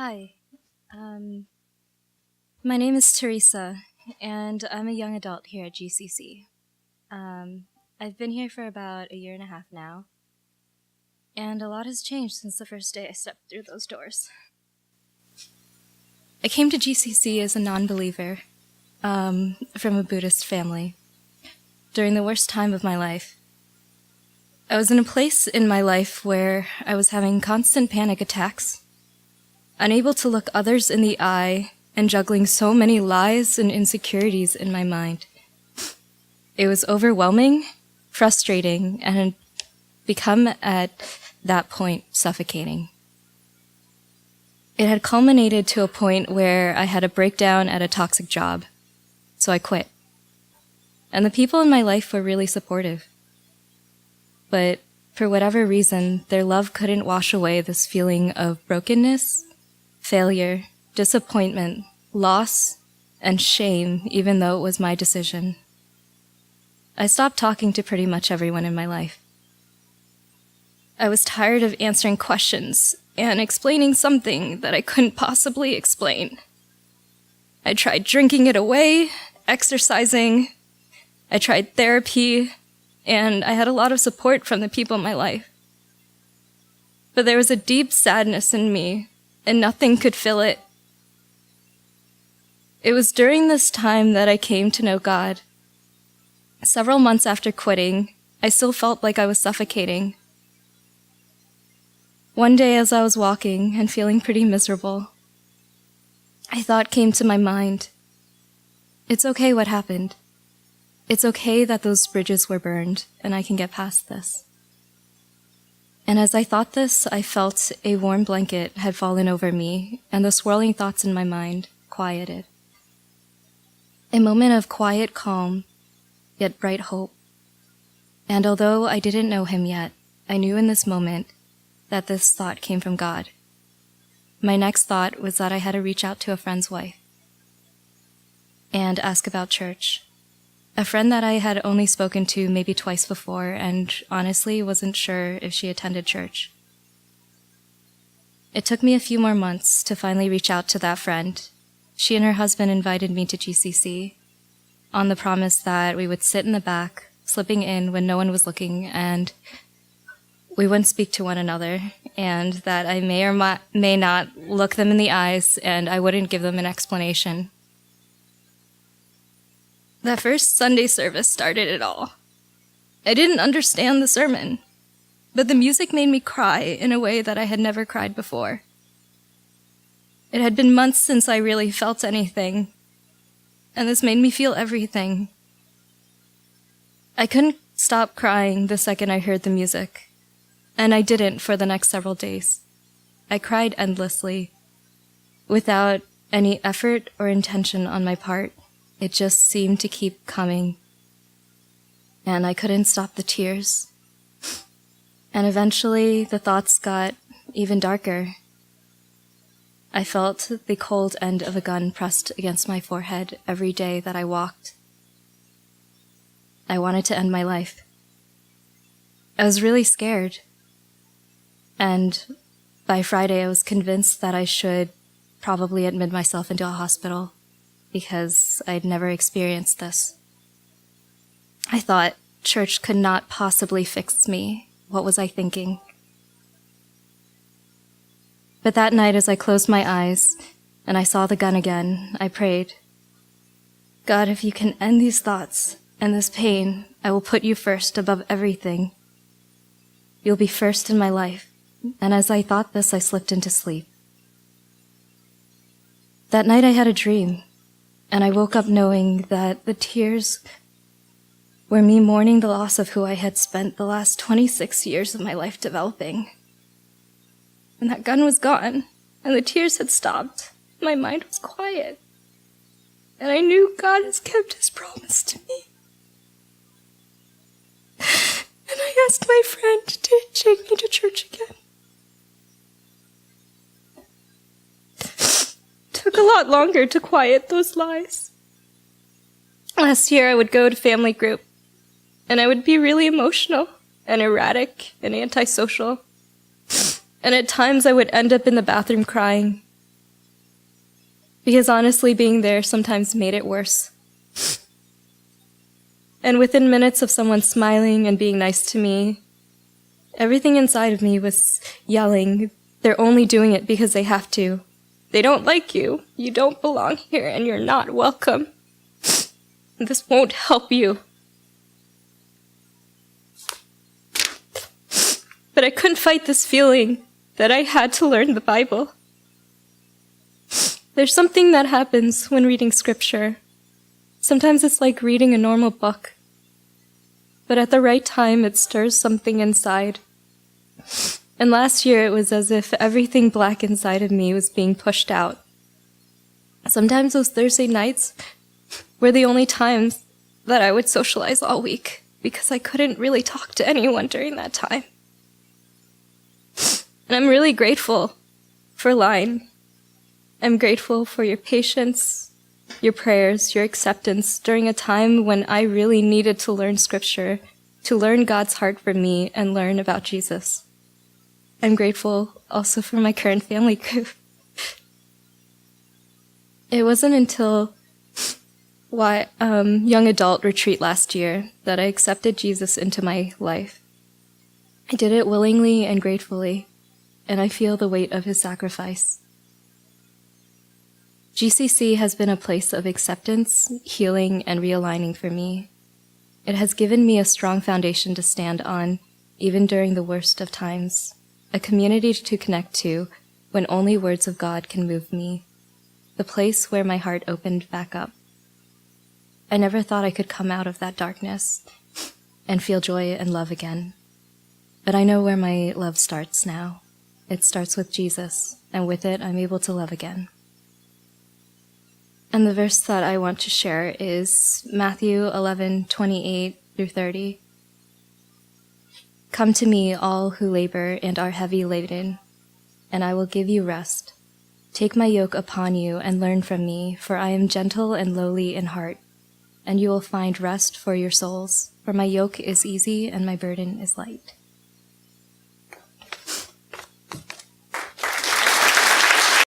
Hi, my name is Teresa, and I'm a young adult here at GCC. I've been here for about a year and a half now, and a lot has changed since the first day I stepped through those doors. I came to GCC as a non-believer, from a Buddhist family, during the worst time of my life. I was in a place in my life where I was having constant panic attacks, unable to look others in the eye, and juggling so many lies and insecurities in my mind. It was overwhelming, frustrating, and had become at that point suffocating. It had culminated to a point where I had a breakdown at a toxic job, so I quit. And the people in my life were really supportive. But for whatever reason, their love couldn't wash away this feeling of brokenness, failure, disappointment, loss, and shame, even though it was my decision. I stopped talking to pretty much everyone in my life. I was tired of answering questions and explaining something that I couldn't possibly explain. I tried drinking it away, exercising, I tried therapy, and I had a lot of support from the people in my life. But there was a deep sadness in me, and nothing could fill it. It was during this time that I came to know God. Several months after quitting, I still felt like I was suffocating. One day as I was walking and feeling pretty miserable, a thought came to my mind. It's okay what happened. It's okay that those bridges were burned, and I can get past this. And as I thought this, I felt a warm blanket had fallen over me, and the swirling thoughts in my mind quieted. A moment of quiet calm, yet bright hope. And although I didn't know him yet, I knew in this moment that this thought came from God. My next thought was that I had to reach out to a friend's wife and ask about church. A friend that I had only spoken to maybe twice before and honestly wasn't sure if she attended church. It took me a few more months to finally reach out to that friend. She and her husband invited me to GCC on the promise that we would sit in the back, slipping in when no one was looking, and we wouldn't speak to one another, and that I may or may not look them in the eyes, and I wouldn't give them an explanation. That first Sunday service started it all. I didn't understand the sermon, but the music made me cry in a way that I had never cried before. It had been months since I really felt anything, and this made me feel everything. I couldn't stop crying the second I heard the music, and I didn't for the next several days. I cried endlessly, without any effort or intention on my part. It just seemed to keep coming, and I couldn't stop the tears. And eventually, the thoughts got even darker. I felt the cold end of a gun pressed against my forehead every day that I walked. I wanted to end my life. I was really scared, and by Friday I was convinced that I should probably admit myself into a hospital, because I'd never experienced this. I thought church could not possibly fix me. What was I thinking? But that night, as I closed my eyes and I saw the gun again, I prayed, God, if you can end these thoughts and this pain, I will put you first above everything. You'll be first in my life. And as I thought this, I slipped into sleep. That night I had a dream. And I woke up knowing that the tears were me mourning the loss of who I had spent the last 26 years of my life developing. And that gun was gone, and the tears had stopped. My mind was quiet. And I knew God has kept his promise to me. And I asked my friend to take me to church again. Took a lot longer to quiet those lies. Last year I would go to family group, and I would be really emotional and erratic and antisocial. And at times I would end up in the bathroom crying, because honestly, being there sometimes made it worse. And within minutes of someone smiling and being nice to me, everything inside of me was yelling, they're only doing it because they have to. They don't like you. You don't belong here, and you're not welcome. This won't help you. But I couldn't fight this feeling that I had to learn the Bible. There's something that happens when reading scripture. Sometimes it's like reading a normal book, but at the right time it stirs something inside. And last year it was as if everything black inside of me was being pushed out. Sometimes those Thursday nights were the only times that I would socialize all week because I couldn't really talk to anyone during that time. And I'm really grateful for Line. I'm grateful for your patience, your prayers, your acceptance during a time when I really needed to learn scripture, to learn God's heart for me and learn about Jesus. I'm grateful also for my current family group. It wasn't until young adult retreat last year that I accepted Jesus into my life. I did it willingly and gratefully, and I feel the weight of his sacrifice. GCC has been a place of acceptance, healing, and realigning for me. It has given me a strong foundation to stand on, even during the worst of times, a community to connect to when only words of God can move me, the place where my heart opened back up. I never thought I could come out of that darkness and feel joy and love again. But I know where my love starts now. It starts with Jesus, and with it, I'm able to love again. And the verse that I want to share is Matthew 11:28-30. Come to me, all who labor and are heavy laden, and I will give you rest. Take my yoke upon you and learn from me, for I am gentle and lowly in heart, and you will find rest for your souls, for my yoke is easy and my burden is light.